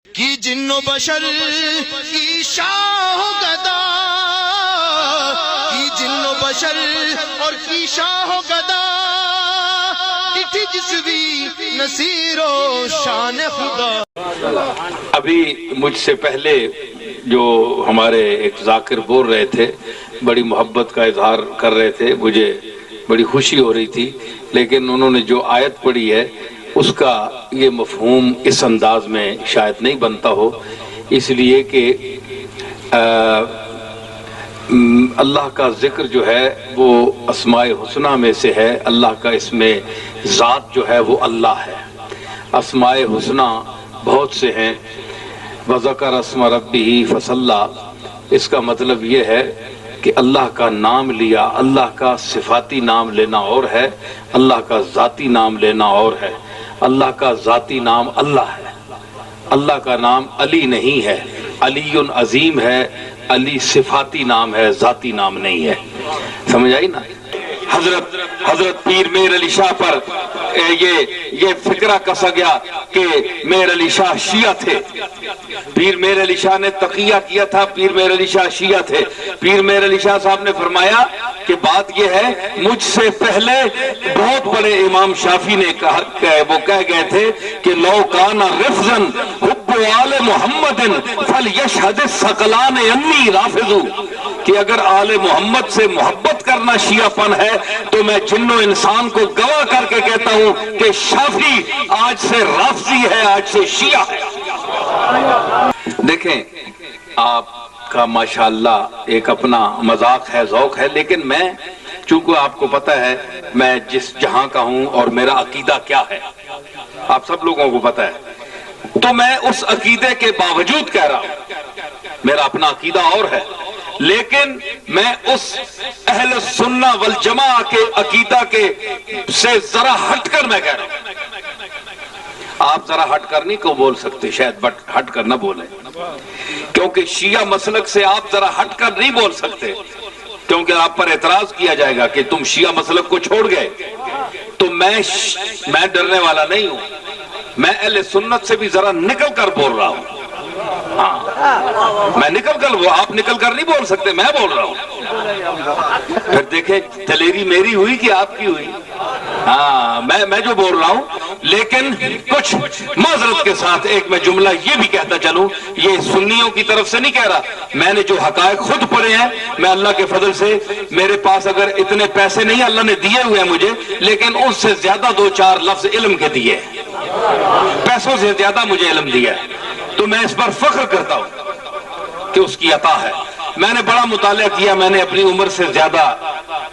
کی جن و بشر کی شاہ و گدا، کی جن و بشر اور کی شاہ و گدا، اٹھ جسوی نصیر و شان خدا۔ ابھی مجھ سے پہلے جو ہمارے ایک ذاکر بول رہے تھے، بڑی محبت کا اظہار کر رہے تھے، مجھے بڑی خوشی ہو رہی تھی، لیکن انہوں نے جو آیت پڑھی ہے اس کا یہ مفہوم اس انداز میں شاید نہیں بنتا ہو، اس لیے کہ اللہ کا ذکر جو ہے وہ اسماء حسنہ میں سے ہے۔ اللہ کا اسم ذات جو ہے وہ اللہ ہے۔ اسماء حسنہ بہت سے ہیں۔ وَذَكَرَ اسْمَ رَبِّهِ فَصَلَّى، اس کا مطلب یہ ہے کہ اللہ کا نام لیا۔ اللہ کا صفاتی نام لینا اور ہے، اللہ کا ذاتی نام لینا اور ہے۔ اللہ کا ذاتی نام اللہ ہے، اللہ کا نام علی نہیں ہے۔ علی عظیم ہے، علی صفاتی نام ہے، ذاتی نام نہیں ہے۔ سمجھ آئی نا؟ حضرت پیر میر علی شاہ پر یہ فکرہ کسا گیا کہ میر علی شاہ شیعہ تھے۔ پیر میر علی شاہ نے تقیہ کیا تھا، پیر میر علی شاہ شیعہ تھے۔ پیر میر علی شاہ صاحب نے فرمایا کہ بات یہ ہے، مجھ سے پہلے بہت بڑے امام شافعی نے وہ کہہ گئے تھے کہ لو کان رفضن حب آل محمد فلیشہد الثقلان انی رافض، کہ اگر آل محمد سے محبت کرنا شیعہ پن ہے تو میں جن و انسان کو گواہ کر کے کہتا ہوں کہ شافعی آج سے رافضی ہے، آج سے شیعہ ہے۔ دیکھیں، آپ کا ماشاءاللہ ایک اپنا مذاق ہے، ذوق ہے، لیکن میں چونکہ آپ کو پتہ ہے میں جس جہاں کا ہوں اور میرا عقیدہ کیا ہے، آپ سب لوگوں کو پتہ ہے، تو میں اس عقیدے کے باوجود کہہ رہا ہوں، میرا اپنا عقیدہ اور ہے، لیکن میں اس اہل سنہ والجماع کے عقیدہ کے سے ذرا ہٹ کر میں کہہ رہا ہوں۔ آپ ذرا ہٹ کر نہیں کو بول سکتے شاید، بٹ ہٹ کر نہ بولیں، کیونکہ شیعہ مسلک سے آپ ذرا ہٹ کر نہیں بول سکتے، کیونکہ آپ پر اعتراض کیا جائے گا کہ تم شیعہ مسلک کو چھوڑ گئے۔ تو میں ڈرنے والا نہیں ہوں، میں اہل سنت سے بھی ذرا نکل کر بول رہا ہوں۔ ہاں، میں نکل کر، وہ آپ نکل کر نہیں بول سکتے، میں بول رہا ہوں۔ پھر دیکھیں دلیری میری ہوئی کہ آپ کی ہوئی؟ ہاں، میں جو بول رہا ہوں، لیکن کچھ معذرت کے ساتھ ایک میں جملہ یہ بھی کہتا چلوں، یہ سنیوں کی طرف سے نہیں کہہ رہا، میں نے جو حقائق خود پڑھے ہیں، میں اللہ کے فضل سے، میرے پاس اگر اتنے پیسے نہیں اللہ نے دیے ہوئے ہیں مجھے، لیکن اس سے زیادہ دو چار لفظ علم کے دیے، پیسوں سے زیادہ مجھے علم دیا ہے، تو میں اس پر فخر کرتا ہوں کہ اس کی عطا ہے۔ میں نے بڑا مطالعہ کیا، میں نے اپنی عمر سے زیادہ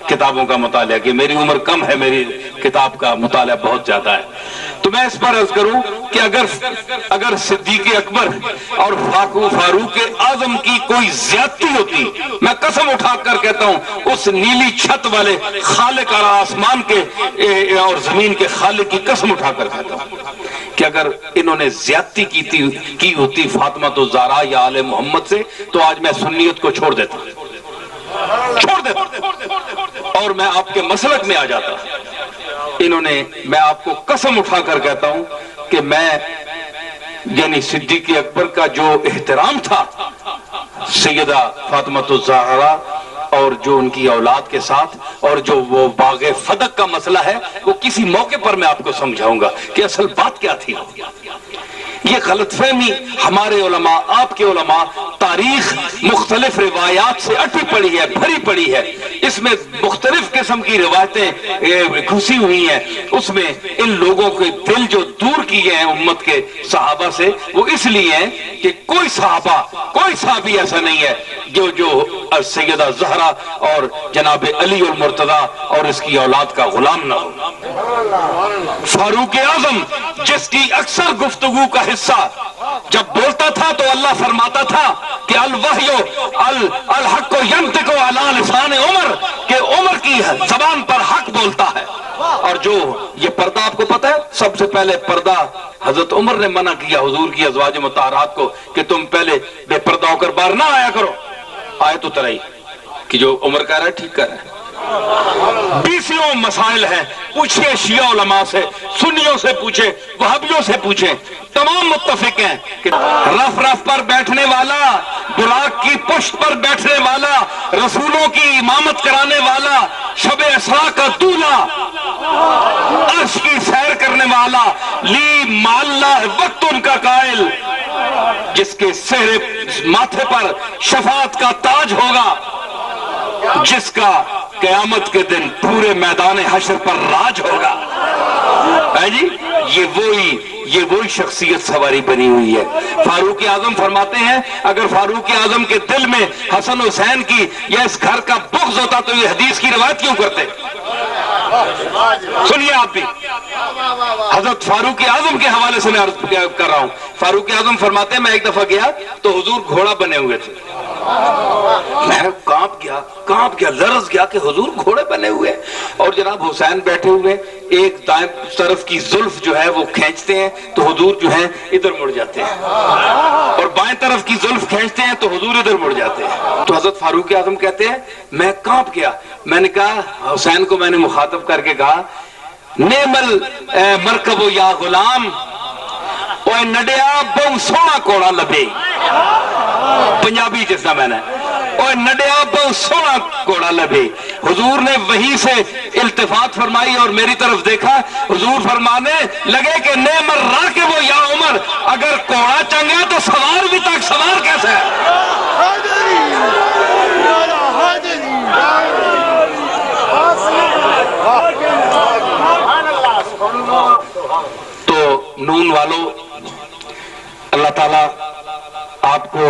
کتابوں کا مطالعہ کیا، میری عمر کم ہے، میری کتاب کا مطالعہ بہت زیادہ ہے۔ تو میں اس پر عرض کروں کہ اگر صدیق اکبر اور فاروق اعظم کی کوئی زیادتی ہوتی، میں قسم اٹھا کر کہتا ہوں اس نیلی چھت والے خالق اور آسمان کے اور زمین کے خالق کی قسم اٹھا کر کہتا ہوں کہ اگر انہوں نے زیادتی کی ہوتی فاطمہ الزہرا یا آل محمد سے، تو آج میں سنیت کو چھوڑ دیتا اور میں آپ کے مسلک میں آ جاتا۔ انہوں نے، میں آپ کو قسم اٹھا کر کہتا ہوں کہ میں یعنی صدیق اکبر کا جو احترام تھا سیدہ فاطمہ الزہرا اور جو ان کی اولاد کے ساتھ، اور جو وہ باغ فدق کا مسئلہ ہے، وہ کسی موقع پر میں آپ کو سمجھاؤں گا کہ اصل بات کیا تھی۔ یہ غلط فہمی ہمارے علماء، آپ کے علماء، تاریخ مختلف روایات سے اٹھی پڑی ہے، بھری پڑی ہے، اس میں مختلف قسم کی روایتیں گھسی ہوئی ہیں، اس میں ان لوگوں کے دل جو دور کیے ہیں امت کے صحابہ سے، وہ اس لیے ہیں کہ کوئی صحابی ایسا نہیں ہے جو سیدہ زہرا اور جناب علی المرتضیٰ اور اس کی اولاد کا غلام نہ ہو۔ فاروق اعظم جس کی اکثر گفتگو کا حصہ جب بولتا تھا تو اللہ فرماتا تھا کہ الوحی الحق ینطق علی لسان عمر، کہ عمر کی زبان پر حق بولتا ہے۔ اور جو یہ پردہ آپ کو پتہ ہے، سب سے پہلے پردہ حضرت عمر نے منع کیا حضور کی ازواج مطہرات کو کہ تم پہلے بے پردہ ہو کر باہر نہ آیا کرو۔ آیت اتر آئی کہ جو عمر کہہ رہا ہے ٹھیک کہہ رہا ہے، 20 مسائل ہیں، پوچھئے شیعہ علماء سے، سنیوں سے پوچھے، وہابیوں سے پوچھے، تمام متفق ہیں کہ رف رف پر بیٹھنے والا، براق کی پشت پر بیٹھنے والا، رسولوں کی امامت کرانے والا، شب اسراء کا دولہا، عرش کی سیر کرنے والا، لی معلّہ وقت ان کا قائل، جس کے سہرے ماتھے پر شفاعت کا تاج ہوگا، جس کا قیامت کے دن پورے میدان حشر پر راج ہوگا. جی یہ وہی شخصیت سواری بنی ہوئی ہے. فاروق اعظم فرماتے ہیں اگر فاروق اعظم کے دل میں حسن حسین کی یا اس گھر کا بغض ہوتا تو یہ حدیث کی روایت کیوں کرتے؟ سنیے آپ بھی، حضرت فاروق اعظم کے حوالے سے میں عرض کر رہا ہوں. فاروق اعظم فرماتے ہیں میں ایک دفعہ گیا تو حضور گھوڑا بنے ہوئے تھے. میں کانپ گیا، لرز گیا کہ حضور گھوڑے بنے ہوئے، اور جناب حسین بیٹھے ہوئے، ایک دائیں طرف کی زلف جو ہے وہ کھینچتے ہیں تو حضور جو ہے ادھر مڑ جاتے ہیں، اور بائیں طرف کی زلف کھینچتے ہیں تو حضور ادھر مڑ جاتے ہیں. تو حضرت فاروق اعظم کہتے ہیں میں کانپ گیا. میں نے کہا، حسین کو میں نے مخاطب کر کے کہا، نیمل مرکب یا غلام اوے نڈیا بہو سونا کوڑا لبے. پنجابی جیسا میں نے، اوے نڈیا بہو سونا کوڑا لبے. حضور نے وہیں سے التفات فرمائی اور میری طرف دیکھا. حضور فرمانے لگے کہ نیمر راکب یا عمر، اگر کوڑا چنگا تو سوار بھی تک سوار کیسا ہے؟ تو نون والو، اللہ تعالیٰ آپ کو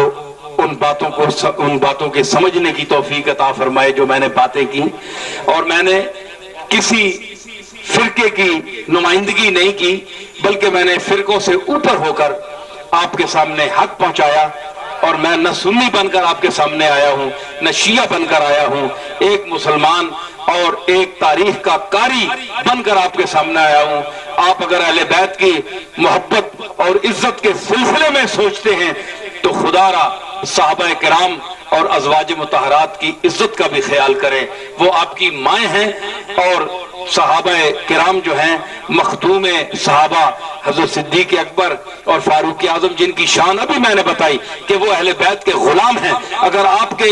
ان باتوں کے سمجھنے کی توفیق عطا فرمائے جو میں نے باتیں کی. اور میں نے کسی فرقے کی نمائندگی نہیں کی، بلکہ میں نے فرقوں سے اوپر ہو کر آپ کے سامنے حق پہنچایا. اور میں نہ سنی بن کر آپ کے سامنے آیا ہوں، نہ شیعہ بن کر آیا ہوں، ایک مسلمان اور ایک تاریخ کا قاری بن کر آپ کے سامنے آیا ہوں. آپ اگر اہل بیت کی محبت اور عزت کے سلسلے میں سوچتے ہیں تو خدا را صحابہ کرام اور ازواج مطہرات کی عزت کا بھی خیال کریں. وہ آپ کی مائیں ہیں، اور صحابہ کرام جو ہیں مخدوم صحابہ حضرت صدیق اکبر اور فاروق اعظم، جن کی شان ابھی میں نے بتائی کہ وہ اہل بیت کے غلام ہیں. اگر آپ کے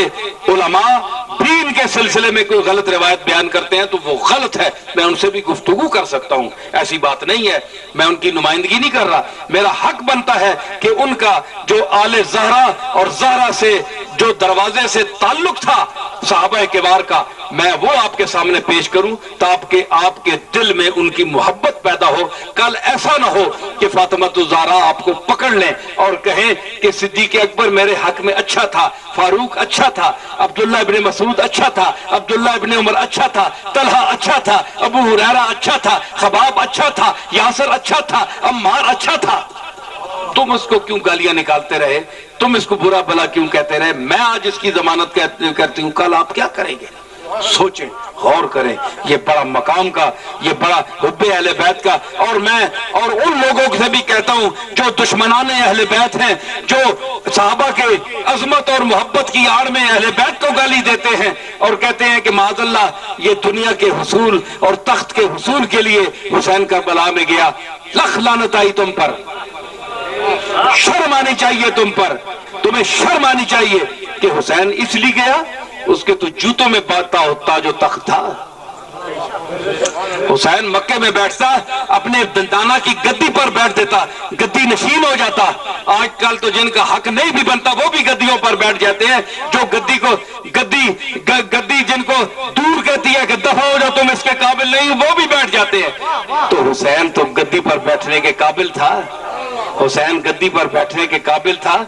علماء دین کے سلسلے میں کوئی غلط روایت بیان کرتے ہیں تو وہ غلط ہے، میں ان سے بھی گفتگو کر سکتا ہوں، ایسی بات نہیں ہے. میں ان کی نمائندگی نہیں کر رہا، میرا حق بنتا ہے کہ ان کا جو آل زہرا اور زہرا سے جو دروازے سے تعلق تھا صحابہ کبار کا، میں وہ آپ کے سامنے پیش کروں تاکہ آپ کے دل میں ان کی محبت پیدا ہو. کل ایسا نہ ہو کہ فاطمہ الزہرا آپ کو پکڑ لیں اور کہیں کہ صدیق اکبر میرے حق میں اچھا تھا، فاروق اچھا تھا، عبداللہ ابن مسعود اچھا تھا، عبداللہ ابن عمر اچھا تھا، طلحہ اچھا تھا، ابو ہریرہ اچھا تھا، خباب اچھا تھا، یاسر اچھا تھا، عمار اچھا تھا. تم اس کو کیوں گالیاں نکالتے رہے؟ تم اس کو برا بلا کیوں کہتے رہے؟ میں آج اس کی ضمانت کرتی ہوں، کل آپ کیا کریں گے؟ سوچیں، غور کریں. یہ بڑا مقام کا، یہ بڑا حب اہل بیت کا. اور میں اور ان لوگوں سے بھی کہتا ہوں جو دشمنان اہل بیت ہیں، جو صحابہ کے عظمت اور محبت کی آڑ میں اہل بیت کو گالی دیتے ہیں اور کہتے ہیں کہ معاذ اللہ یہ دنیا کے حصول اور تخت کے حصول کے لیے حسین کربلا میں گیا. لخ لعنت آئی تم پر، شرم آنی چاہیے تم پر، تمہیں شرم آنی چاہیے کہ حسین اس لیے گیا، اس کے تو جوتوں میں باتا ہوتا جو تخت تھا. حسین مکے میں بیٹھتا، اپنے دندانہ کی گدی پر بیٹھ دیتا، گدی نشین ہو جاتا. آج کل تو جن کا حق نہیں بھی بنتا وہ بھی گدیوں پر بیٹھ جاتے ہیں، جو گدی جن کو دور کہتی ہے کہ دفع ہو جاؤ تم اس کے قابل نہیں، وہ بھی بیٹھ جاتے ہیں. تو حسین تو گدی پر بیٹھنے کے قابل تھا، حسین گدی پر بیٹھنے کے قابل تھا.